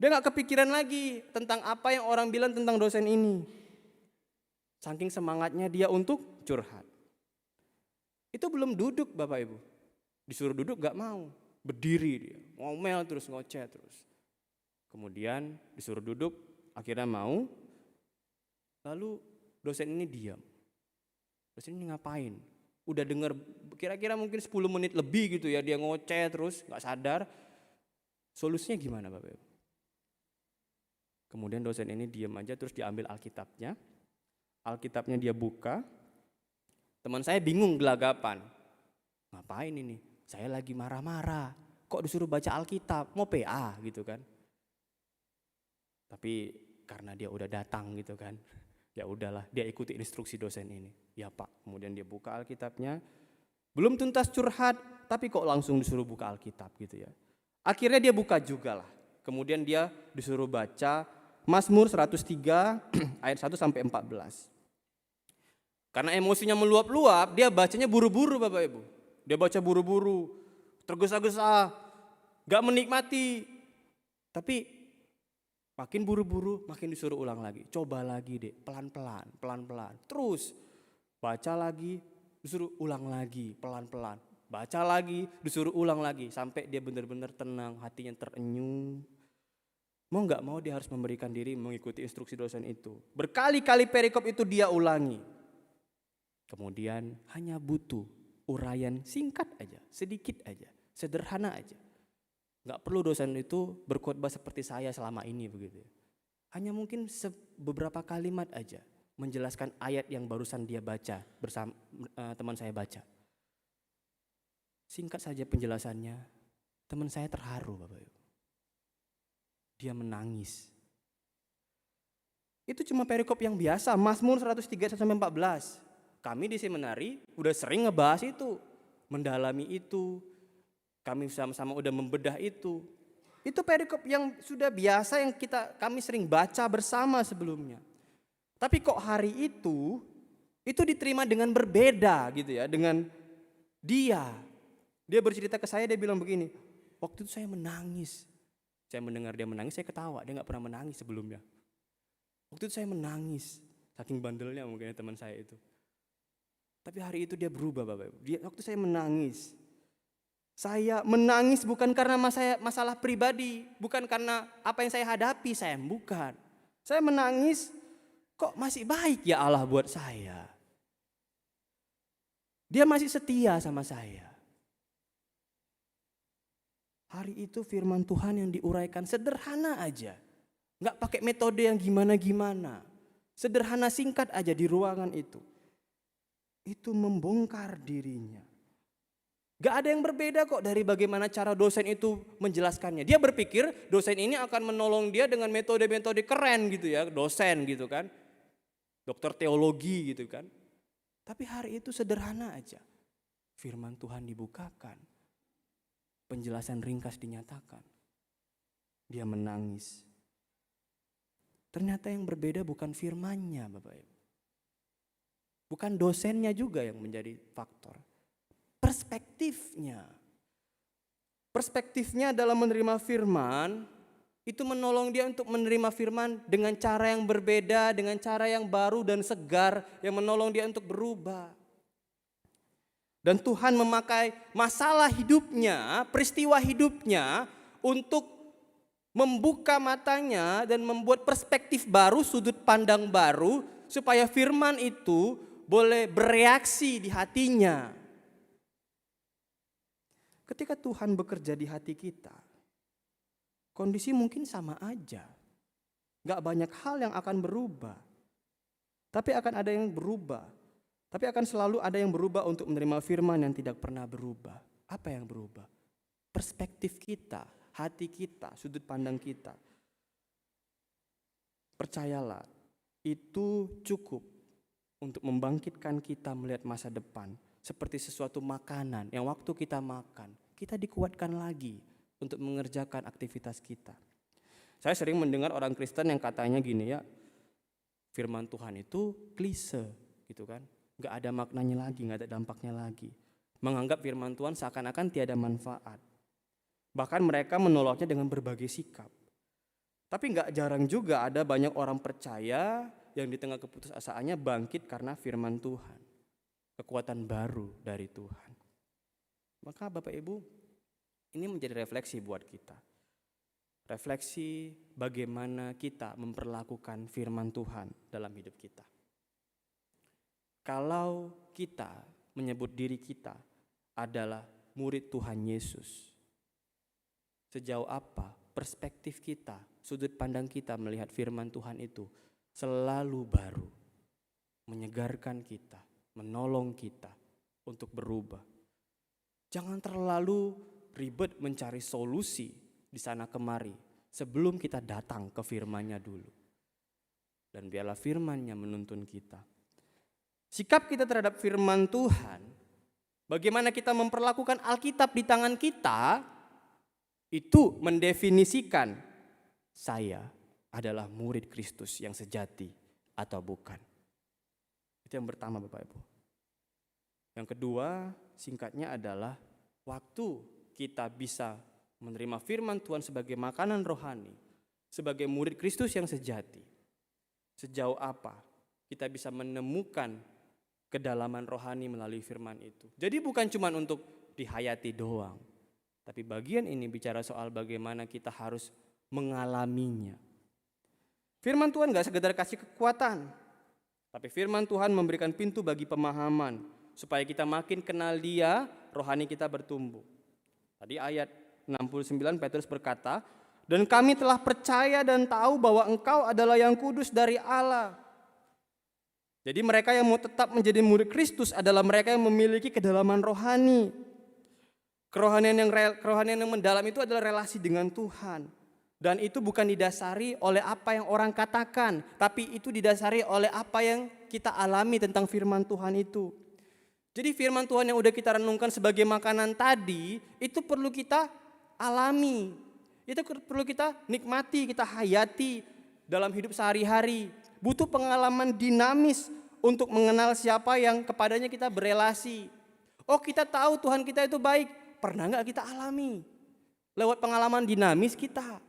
Dia gak kepikiran lagi tentang apa yang orang bilang tentang dosen ini. Saking semangatnya dia untuk curhat. Itu belum duduk Bapak Ibu. Disuruh duduk gak mau. Berdiri dia, ngomel terus, ngoceh terus. Kemudian disuruh duduk, akhirnya mau. Lalu dosen ini diam. Dosen ini ngapain? Udah dengar kira-kira mungkin 10 menit lebih gitu ya, dia ngoceh terus, gak sadar. Solusinya gimana Bapak Ibu? Kemudian dosen ini diam aja, terus diambil Alkitabnya. Alkitabnya dia buka. Teman saya bingung gelagapan. Ngapain ini? Saya lagi marah-marah. Kok disuruh baca Alkitab? Mau PA gitu kan? Tapi karena dia udah datang gitu kan, ya udahlah, dia ikuti instruksi dosen ini. Ya Pak, kemudian dia buka Alkitabnya. Belum tuntas curhat, tapi kok langsung disuruh buka Alkitab gitu ya. Akhirnya dia buka juga lah. Kemudian dia disuruh baca Mazmur 103 ayat 1 sampai 14. Karena emosinya meluap-luap, dia bacanya buru-buru Bapak Ibu. Dia baca buru-buru, tergesa-gesa, gak menikmati. Tapi makin buru-buru, makin disuruh ulang lagi. Coba lagi deh, pelan-pelan, pelan-pelan. Terus baca lagi, disuruh ulang lagi, pelan-pelan. Baca lagi, disuruh ulang lagi. Sampai dia benar-benar tenang, hatinya terenyuh. Mau nggak mau dia harus memberikan diri mengikuti instruksi dosen itu. Berkali-kali perikop itu dia ulangi. Kemudian hanya butuh uraian singkat aja, sedikit aja, sederhana aja. Nggak perlu dosen itu berkhotbah seperti saya selama ini begitu. Hanya mungkin beberapa kalimat aja menjelaskan ayat yang barusan dia baca bersama teman saya baca. Singkat saja penjelasannya, teman saya terharu Bapak Ibu. Dia menangis. Itu cuma perikop yang biasa, Mazmur 103-14. Kami di seminari udah sering ngebahas itu, mendalami itu. Kami sama-sama udah membedah itu. Itu perikop yang sudah biasa yang kami sering baca bersama sebelumnya. Tapi kok hari itu diterima dengan berbeda gitu ya, dengan dia. Dia bercerita ke saya, dia bilang begini, waktu itu saya menangis. Saya mendengar dia menangis, saya ketawa, dia gak pernah menangis sebelumnya. Waktu itu saya menangis, saking bandelnya mungkin teman saya itu. Tapi hari itu dia berubah Bapak Ibu. Waktu saya menangis bukan karena masalah pribadi, bukan karena apa yang saya hadapi, bukan. Saya menangis, kok masih baik ya Allah buat saya. Dia masih setia sama saya. Hari itu firman Tuhan yang diuraikan sederhana aja. Gak pakai metode yang gimana-gimana. Sederhana singkat aja di ruangan itu. Itu membongkar dirinya. Gak ada yang berbeda kok dari bagaimana cara dosen itu menjelaskannya. Dia berpikir dosen ini akan menolong dia dengan metode-metode keren gitu ya, dosen gitu kan. Dokter teologi gitu kan. Tapi hari itu sederhana aja. Firman Tuhan dibukakan. Penjelasan ringkas dinyatakan. Dia menangis. Ternyata yang berbeda bukan firmannya Bapak Ibu. Bukan dosennya juga yang menjadi faktor. Perspektifnya. Perspektifnya dalam menerima firman, itu menolong dia untuk menerima firman dengan cara yang berbeda, dengan cara yang baru dan segar, yang menolong dia untuk berubah. Dan Tuhan memakai masalah hidupnya, peristiwa hidupnya untuk membuka matanya dan membuat perspektif baru, sudut pandang baru, supaya firman itu boleh bereaksi di hatinya. Ketika Tuhan bekerja di hati kita, kondisi mungkin sama aja. Gak banyak hal yang akan berubah. Tapi akan ada yang berubah. Tapi akan selalu ada yang berubah untuk menerima firman yang tidak pernah berubah. Apa yang berubah? Perspektif kita, hati kita, sudut pandang kita. Percayalah, itu cukup untuk membangkitkan kita melihat masa depan. Seperti sesuatu makanan yang waktu kita makan, kita dikuatkan lagi untuk mengerjakan aktivitas kita. Saya sering mendengar orang Kristen yang katanya gini ya, firman Tuhan itu klise gitu kan. Gak ada maknanya lagi, gak ada dampaknya lagi. Menganggap firman Tuhan seakan-akan tiada manfaat. Bahkan mereka menolaknya dengan berbagai sikap. Tapi gak jarang juga ada banyak orang percaya yang di tengah keputusasaannya bangkit karena firman Tuhan. Kekuatan baru dari Tuhan. Maka Bapak Ibu, ini menjadi refleksi buat kita. Refleksi bagaimana kita memperlakukan firman Tuhan dalam hidup kita. Kalau kita menyebut diri kita adalah murid Tuhan Yesus, sejauh apa perspektif kita, sudut pandang kita melihat firman Tuhan itu selalu baru, menyegarkan kita, menolong kita untuk berubah. Jangan terlalu ribet mencari solusi di sana kemari sebelum kita datang ke firman-Nya dulu. Dan biarlah firman-Nya menuntun kita. Sikap kita terhadap firman Tuhan, bagaimana kita memperlakukan Alkitab di tangan kita, itu mendefinisikan saya adalah murid Kristus yang sejati atau bukan. Itu yang pertama Bapak Ibu. Yang kedua, singkatnya adalah waktu kita bisa menerima firman Tuhan sebagai makanan rohani, sebagai murid Kristus yang sejati. Sejauh apa kita bisa menemukan kedalaman rohani melalui firman itu. Jadi bukan cuma untuk dihayati doang. Tapi bagian ini bicara soal bagaimana kita harus mengalaminya. Firman Tuhan gak sekedar kasih kekuatan, tapi firman Tuhan memberikan pintu bagi pemahaman, supaya kita makin kenal Dia, rohani kita bertumbuh. Tadi ayat 69 Petrus berkata, dan kami telah percaya dan tahu bahwa engkau adalah yang kudus dari Allah. Jadi mereka yang mau tetap menjadi murid Kristus adalah mereka yang memiliki kedalaman rohani. Kerohanian yang mendalam itu adalah relasi dengan Tuhan. Dan itu bukan didasari oleh apa yang orang katakan, tapi itu didasari oleh apa yang kita alami tentang firman Tuhan itu. Jadi firman Tuhan yang udah kita renungkan sebagai makanan tadi, itu perlu kita alami. Itu perlu kita nikmati, kita hayati dalam hidup sehari-hari. Butuh pengalaman dinamis untuk mengenal siapa yang kepadanya kita berelasi. Oh, kita tahu Tuhan kita itu baik. Pernah gak kita alami? Lewat pengalaman dinamis kita.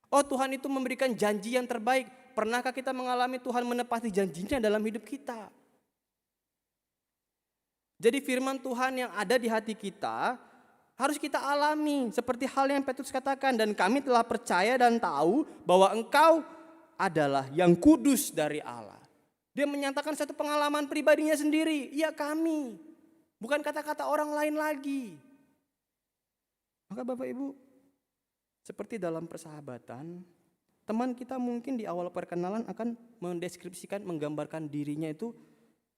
Oh, Tuhan itu memberikan janji yang terbaik. Pernahkah kita mengalami Tuhan menepati janjinya dalam hidup kita? Jadi firman Tuhan yang ada di hati kita harus kita alami. Seperti hal yang Petrus katakan, dan kami telah percaya dan tahu bahwa engkau adalah yang kudus dari Allah. Dia menyatakan satu pengalaman pribadinya sendiri. Iya, kami. Bukan kata-kata orang lain lagi. Maka Bapak Ibu, seperti dalam persahabatan, teman kita mungkin di awal perkenalan akan mendeskripsikan, menggambarkan dirinya itu.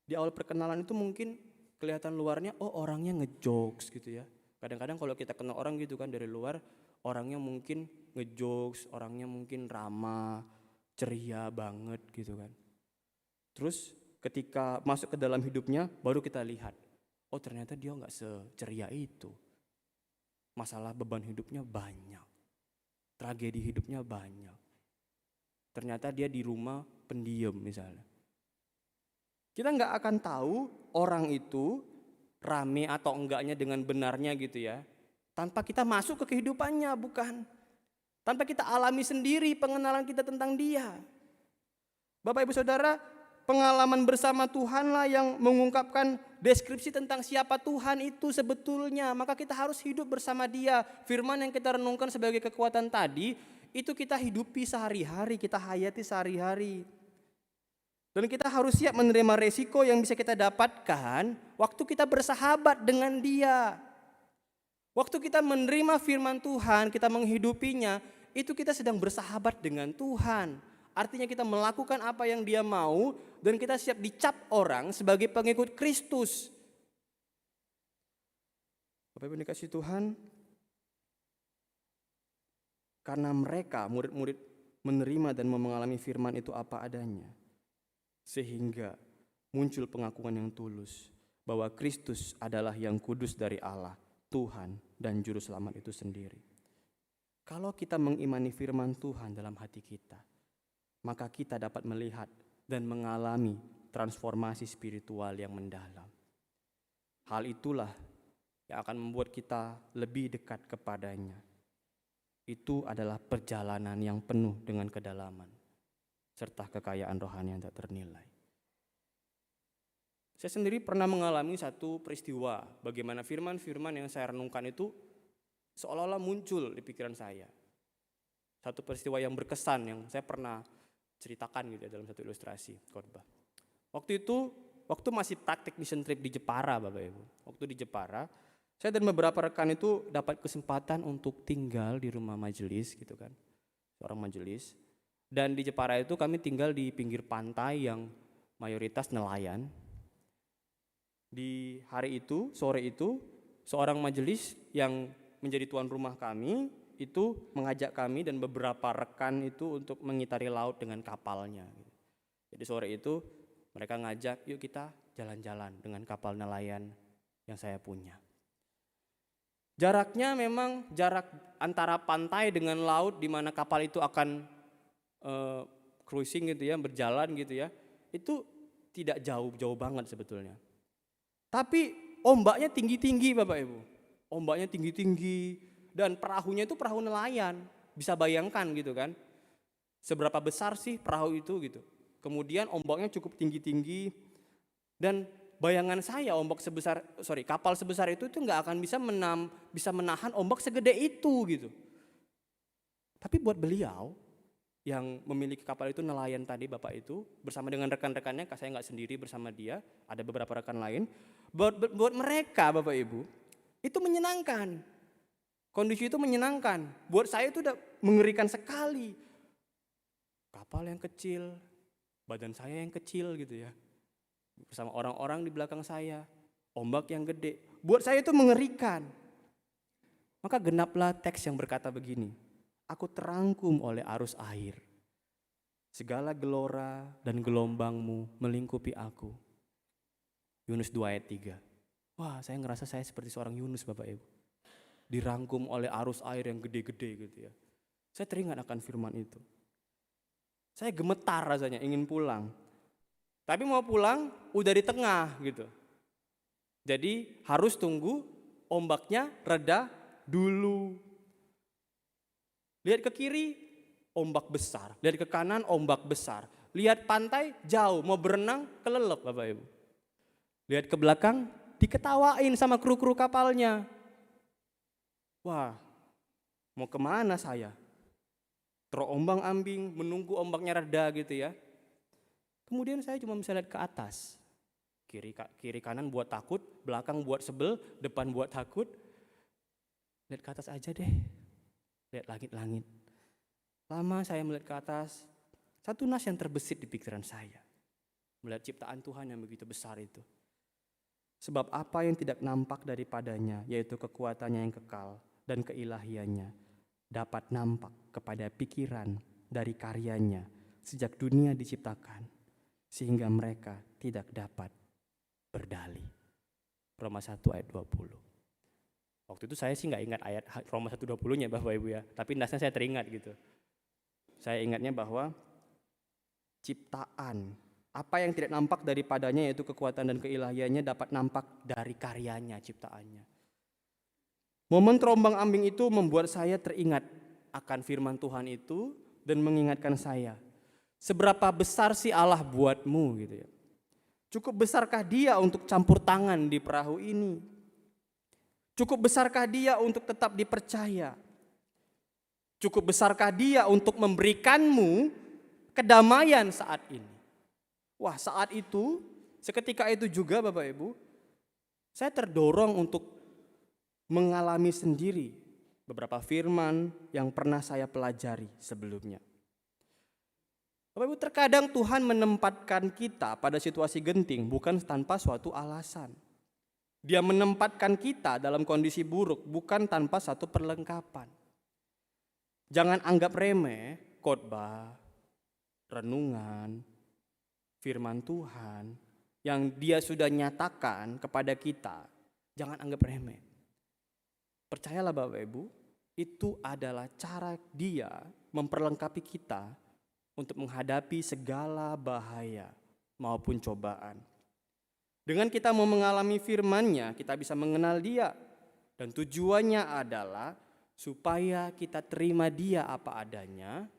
Di awal perkenalan itu mungkin kelihatan luarnya, oh orangnya ngejokes gitu ya. Kadang-kadang kalau kita kenal orang gitu kan dari luar, orangnya mungkin ngejokes, orangnya mungkin ramah, ceria banget gitu kan. Terus ketika masuk ke dalam hidupnya baru kita lihat, oh ternyata dia gak seceria itu. Masalah beban hidupnya banyak, tragedi hidupnya banyak. Ternyata dia di rumah pendiam misalnya. Kita gak akan tahu orang itu rame atau enggaknya dengan benarnya gitu ya, tanpa kita masuk ke kehidupannya, bukan? Tanpa kita alami sendiri pengenalan kita tentang dia. Bapak Ibu Saudara, pengalaman bersama Tuhanlah yang mengungkapkan deskripsi tentang siapa Tuhan itu sebetulnya. Maka kita harus hidup bersama Dia. Firman yang kita renungkan sebagai kekuatan tadi, itu kita hidupi sehari-hari, kita hayati sehari-hari. Dan kita harus siap menerima resiko yang bisa kita dapatkan waktu kita bersahabat dengan Dia. Waktu kita menerima firman Tuhan, kita menghidupinya, itu kita sedang bersahabat dengan Tuhan. Artinya kita melakukan apa yang Dia mau dan kita siap dicap orang sebagai pengikut Kristus. Bapak Ibu dikasih Tuhan, karena mereka murid-murid menerima dan mengalami firman itu apa adanya, sehingga muncul pengakuan yang tulus bahwa Kristus adalah yang kudus dari Allah, Tuhan dan Juru Selamat itu sendiri. Kalau kita mengimani firman Tuhan dalam hati kita, maka kita dapat melihat dan mengalami transformasi spiritual yang mendalam. Hal itulah yang akan membuat kita lebih dekat kepadanya. Itu adalah perjalanan yang penuh dengan kedalaman serta kekayaan rohani yang tak ternilai. Saya sendiri pernah mengalami satu peristiwa bagaimana firman-firman yang saya renungkan itu seolah-olah muncul di pikiran saya. Satu peristiwa yang berkesan yang saya pernah ceritakan gitu ya dalam satu ilustrasi khotbah. Waktu masih praktik mission trip di Jepara Bapak Ibu. Waktu di Jepara, saya dan beberapa rekan itu dapat kesempatan untuk tinggal di rumah majelis gitu kan. Seorang majelis. Dan di Jepara itu kami tinggal di pinggir pantai yang mayoritas nelayan. Di hari itu, sore itu, seorang majelis yang menjadi tuan rumah kami itu mengajak kami dan beberapa rekan itu untuk mengitari laut dengan kapalnya. Jadi sore itu mereka ngajak, yuk kita jalan-jalan dengan kapal nelayan yang saya punya. Jaraknya memang jarak antara pantai dengan laut di mana kapal itu akan cruising gitu ya, berjalan gitu ya, itu tidak jauh-jauh banget sebetulnya. Tapi ombaknya tinggi-tinggi Bapak Ibu, ombaknya tinggi-tinggi dan perahunya itu perahu nelayan, bisa bayangkan gitu kan, seberapa besar sih perahu itu gitu. Kemudian ombaknya cukup tinggi-tinggi dan bayangan saya kapal sebesar itu nggak akan bisa menahan ombak segede itu gitu. Tapi buat beliau yang memiliki kapal itu, nelayan tadi Bapak itu, bersama dengan rekan-rekannya, saya nggak sendiri bersama dia, ada beberapa rekan lain. Buat mereka Bapak Ibu, itu menyenangkan. Kondisi itu menyenangkan. Buat saya itu udah mengerikan sekali. Kapal yang kecil, badan saya yang kecil gitu ya. Bersama orang-orang di belakang saya, ombak yang gede. Buat saya itu mengerikan. Maka genaplah teks yang berkata begini, aku terangkum oleh arus air. Segala gelora dan gelombangmu melingkupi aku. Yunus 2 ayat 3. Wah, saya ngerasa saya seperti seorang Yunus Bapak Ibu. Dirangkum oleh arus air yang gede-gede gitu ya. Saya teringat akan firman itu. Saya gemetar rasanya ingin pulang. Tapi mau pulang udah di tengah gitu. Jadi harus tunggu ombaknya reda dulu. Lihat ke kiri, ombak besar. Lihat ke kanan, ombak besar. Lihat pantai, jauh. Mau berenang, kelelep Bapak Ibu. Lihat ke belakang, diketawain sama kru-kru kapalnya. Wah, mau kemana saya? Terombang ambing, menunggu ombaknya reda gitu ya. Kemudian saya cuma bisa lihat ke atas. Kiri kanan buat takut, belakang buat sebel, depan buat takut. Lihat ke atas aja deh. Lihat langit-langit. Lama saya melihat ke atas, satu nas yang terbesit di pikiran saya. Melihat ciptaan Tuhan yang begitu besar itu. Sebab apa yang tidak nampak daripadanya, yaitu kekuatannya yang kekal dan keilahiannya, dapat nampak kepada pikiran dari karyanya sejak dunia diciptakan, sehingga mereka tidak dapat berdalih. Roma 1 ayat 20. Waktu itu saya sih nggak ingat ayat Roma 1:20-nya Bapak Ibu ya, tapi nasnya saya teringat gitu. Saya ingatnya bahwa ciptaan, apa yang tidak nampak daripadanya yaitu kekuatan dan keilahiannya dapat nampak dari karyanya, ciptaannya. Momen terombang ambing itu membuat saya teringat akan firman Tuhan itu dan mengingatkan saya, seberapa besar sih Allah buatmu gitu ya. Cukup besarkah Dia untuk campur tangan di perahu ini? Cukup besarkah Dia untuk tetap dipercaya? Cukup besarkah Dia untuk memberikanmu kedamaian saat ini? Wah, saat itu, seketika itu juga Bapak Ibu, saya terdorong untuk mengalami sendiri beberapa firman yang pernah saya pelajari sebelumnya. Bapak Ibu, terkadang Tuhan menempatkan kita pada situasi genting bukan tanpa suatu alasan. Dia menempatkan kita dalam kondisi buruk bukan tanpa satu perlengkapan. Jangan anggap remeh khotbah, renungan, firman Tuhan yang Dia sudah nyatakan kepada kita. Jangan anggap remeh. Percayalah Bapak Ibu, itu adalah cara Dia memperlengkapi kita untuk menghadapi segala bahaya maupun cobaan. Dengan kita mau mengalami firman-Nya, kita bisa mengenal Dia. Dan tujuannya adalah supaya kita terima Dia apa adanya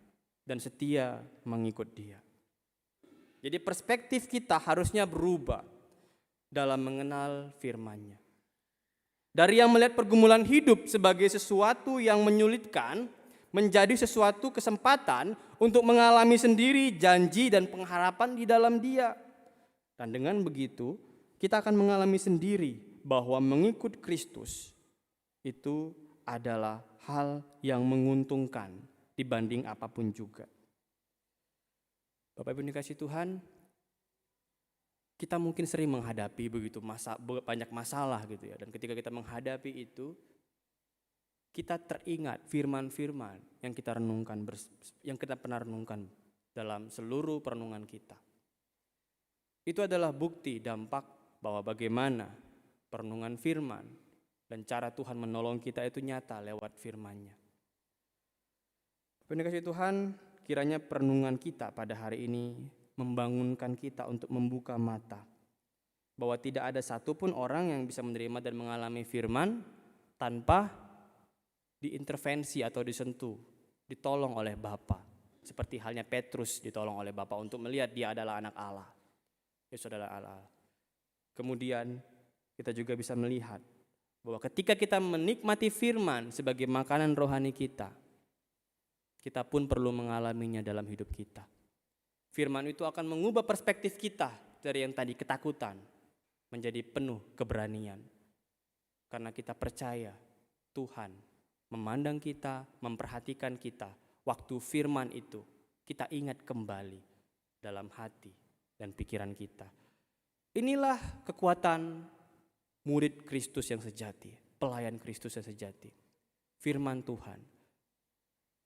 dan setia mengikut Dia. Jadi perspektif kita harusnya berubah dalam mengenal firman-Nya. Dari yang melihat pergumulan hidup sebagai sesuatu yang menyulitkan, menjadi sesuatu kesempatan untuk mengalami sendiri janji dan pengharapan di dalam Dia. Dan dengan begitu, kita akan mengalami sendiri bahwa mengikut Kristus itu adalah hal yang menguntungkan dibanding apapun juga. Bapak Ibu dikasih Tuhan, kita mungkin sering menghadapi begitu banyak masalah gitu ya. Dan ketika kita menghadapi itu, kita teringat firman-firman yang kita renungkan, yang kita pernah renungkan dalam seluruh perenungan kita. Itu adalah bukti dampak bahwa bagaimana perenungan firman dan cara Tuhan menolong kita itu nyata lewat firman-Nya. Bapak dikasih Tuhan, kiranya perenungan kita pada hari ini membangunkan kita untuk membuka mata bahwa tidak ada satupun orang yang bisa menerima dan mengalami firman tanpa diintervensi atau disentuh, ditolong oleh Bapa. Seperti halnya Petrus ditolong oleh Bapa untuk melihat dia adalah anak Allah. Yesus adalah Allah. Kemudian kita juga bisa melihat bahwa ketika kita menikmati firman sebagai makanan rohani kita, kita pun perlu mengalaminya dalam hidup kita. Firman itu akan mengubah perspektif kita dari yang tadi ketakutan menjadi penuh keberanian. Karena kita percaya Tuhan memandang kita, memperhatikan kita. Waktu firman itu kita ingat kembali dalam hati dan pikiran kita. Inilah kekuatan murid Kristus yang sejati, pelayan Kristus yang sejati. Firman Tuhan.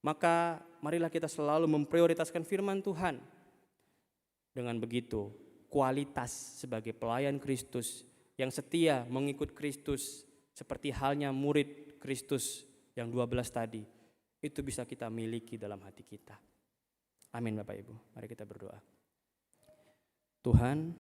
Maka marilah kita selalu memprioritaskan firman Tuhan. Dengan begitu, kualitas sebagai pelayan Kristus yang setia mengikut Kristus seperti halnya murid Kristus yang 12 tadi, itu bisa kita miliki dalam hati kita. Amin Bapak Ibu, mari kita berdoa. Tuhan,